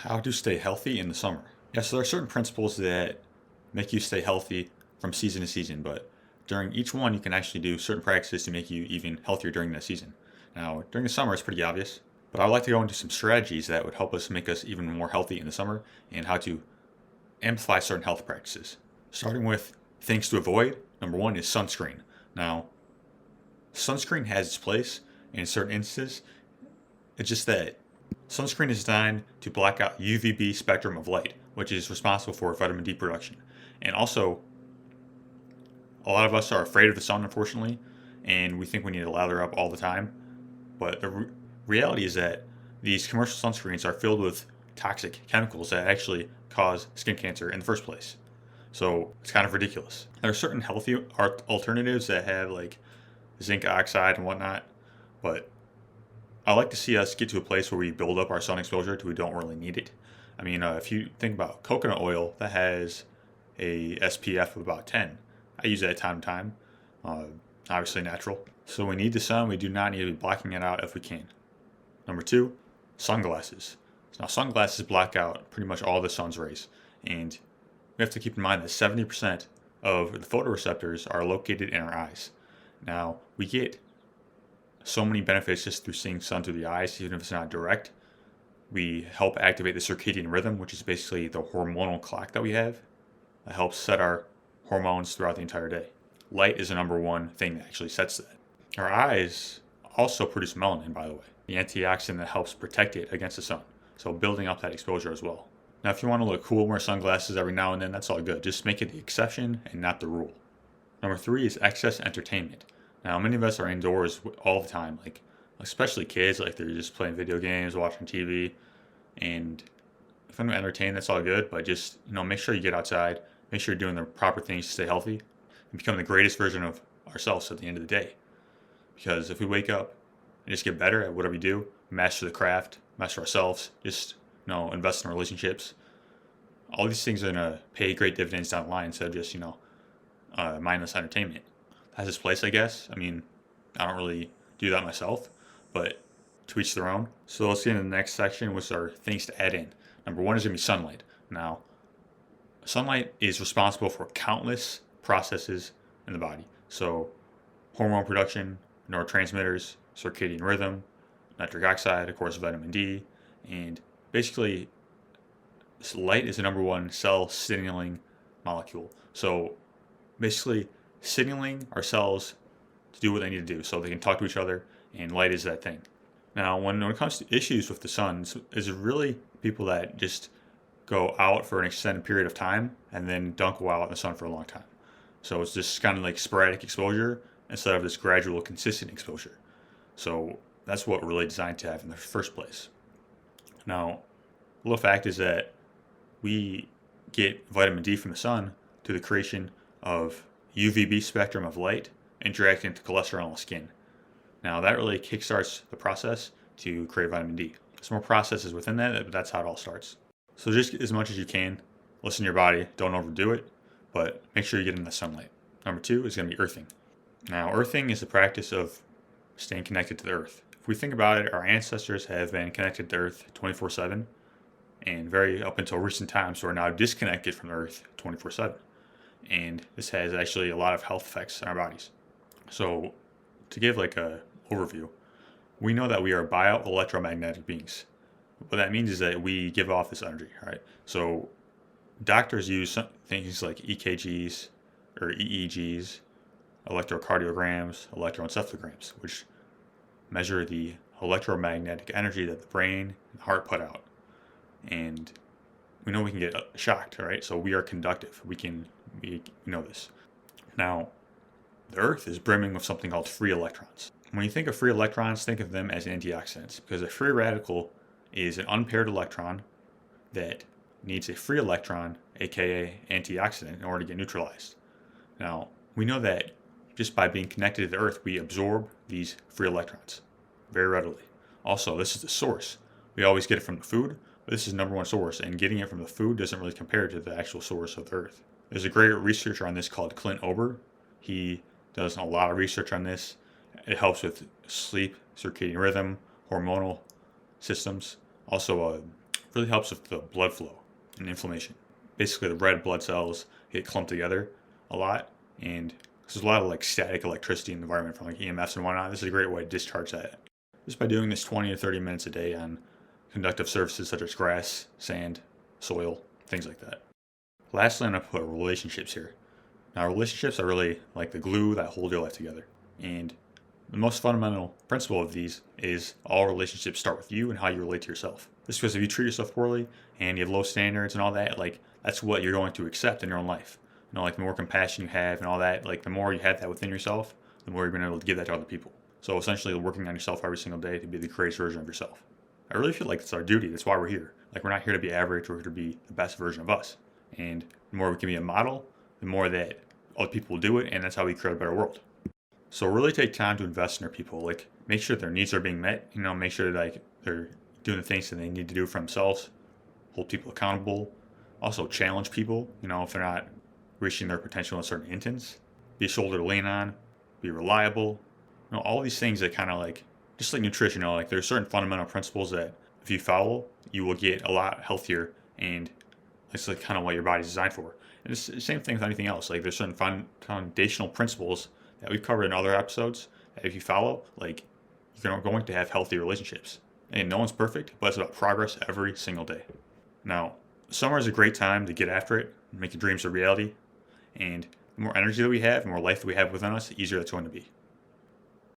How to stay healthy in the summer. Yeah, so there are certain principles that make you stay healthy from season to season, but during each one, you can actually do certain practices to make you even healthier during that season. Now, during the summer, it's pretty obvious, but I would like to go into some strategies that would help us make us even more healthy in the summer and how to amplify certain health practices. Starting with things to avoid, number one is sunscreen. Now, sunscreen has its place in certain instances. It's just that sunscreen is designed to block out UVB spectrum of light, which is responsible for vitamin D production. And also, a lot of us are afraid of the sun, unfortunately, and we think we need to lather up all the time. But the reality is that these commercial sunscreens are filled with toxic chemicals that actually cause skin cancer in the first place. So it's kind of ridiculous. There are certain healthy alternatives that have like zinc oxide and whatnot, but I like to see us get to a place where we build up our sun exposure till we don't really need it. I mean, if you think about coconut oil, that has a SPF of about 10. I use that time to time. Uh, Obviously natural. So we need the sun. We do not need to be blocking it out if we can. Number two, sunglasses. Now sunglasses block out pretty much all the sun's rays, and we have to keep in mind that 70% of the photoreceptors are located in our eyes. Now we get so many benefits just through seeing sun through the eyes, even if it's not direct. We help activate the circadian rhythm, which is basically the hormonal clock that we have. That helps set our hormones throughout the entire day. Light is the number one thing that actually sets that. Our eyes also produce melanin, by the way, the antioxidant that helps protect it against the sun. So building up that exposure as well. Now, if you want to look cool, wear sunglasses every now and then, that's all good. Just make it the exception and not the rule. Number three is excess entertainment. Now, many of us are indoors all the time, like especially kids, like they're just playing video games, watching TV, and if I'm entertained, that's all good. But just make sure you get outside, make sure you're doing the proper things to stay healthy, and become the greatest version of ourselves at the end of the day. Because if we wake up and just get better at whatever we do, master the craft, master ourselves, just invest in relationships, all these things are gonna pay great dividends down the line instead of just mindless entertainment. Has its place, I guess. I mean, I don't really do that myself, but to each their own. So let's get into the next section, which are things to add in. Number one is going to be sunlight. Now, sunlight is responsible for countless processes in the body. So, hormone production, neurotransmitters, circadian rhythm, nitric oxide, of course, vitamin D, and basically, light is the number one cell signaling molecule. So, basically, signaling our cells to do what they need to do so they can talk to each other, and light is that thing. Now, when it comes to issues with the sun, is really people that just go out for an extended period of time and then don't go out in the sun for a long time. So it's just kind of like sporadic exposure instead of this gradual, consistent exposure. So that's what we're really designed to have in the first place. Now, a little fact is that we get vitamin D from the sun through the creation of UVB spectrum of light interacting with cholesterol in the skin. Now that really kickstarts the process to create vitamin D. There's more processes within that, but that's how it all starts. So just as much as you can, listen to your body, don't overdo it, but make sure you get in the sunlight. Number two is going to be earthing. Now earthing is the practice of staying connected to the earth. If we think about it, our ancestors have been connected to earth 24/7, and very up until recent times, we're now disconnected from the earth 24/7. And this has actually a lot of health effects in our bodies. So to give like a overview, we know that we are bioelectromagnetic beings. What that means is that we give off this energy, right? So doctors use things like EKGs or EEGs, electrocardiograms, electroencephalograms, which measure the electromagnetic energy that the brain and the heart put out. And we know we can get shocked, right? So we are conductive. We know this. Now, the Earth is brimming with something called free electrons. When you think of free electrons, think of them as antioxidants, because a free radical is an unpaired electron that needs a free electron, aka antioxidant, in order to get neutralized. Now, we know that just by being connected to the Earth, we absorb these free electrons very readily. Also, this is the source. We always get it from the food, but this is the number one source, and getting it from the food doesn't really compare to the actual source of the Earth. There's a great researcher on this called Clint Ober. He does a lot of research on this. It helps with sleep, circadian rhythm, hormonal systems, also really helps with the blood flow and inflammation. Basically, the red blood cells get clumped together a lot, and there's a lot of like static electricity in the environment from like EMFs and whatnot. This is a great way to discharge that. Just by doing this 20 to 30 minutes a day on conductive surfaces such as grass, sand, soil, things like that. Lastly, I'm going to put relationships here. Now, relationships are really like the glue that hold your life together. And the most fundamental principle of these is all relationships start with you and how you relate to yourself. Just because if you treat yourself poorly and you have low standards and all that, like that's what you're going to accept in your own life. You know, like the more compassion you have and all that, like the more you have that within yourself, the more you're going to be able to give that to other people. So essentially working on yourself every single day to be the greatest version of yourself. I really feel like it's our duty. That's why we're here. Like we're not here to be average, we're here to be the best version of us. And the more we can be a model, the more that other people will do it, and that's how we create a better world. So really take time to invest in our people. Like make sure their needs are being met. You know, make sure that like they're doing the things that they need to do for themselves. Hold people accountable. Also challenge people. You know, if they're not reaching their potential in certain instance, be a shoulder to lean on. Be reliable. You know, all these things that kind of like just like nutrition. You know, like there's certain fundamental principles that if you follow, you will get a lot healthier, and it's like kind of what your body's designed for. And it's the same thing with anything else. Like there's certain foundational principles that we've covered in other episodes that if you follow, like you're going to have healthy relationships. And no one's perfect, but it's about progress every single day. Now, summer is a great time to get after it and make your dreams a reality. And the more energy that we have, the more life that we have within us, the easier that's going to be.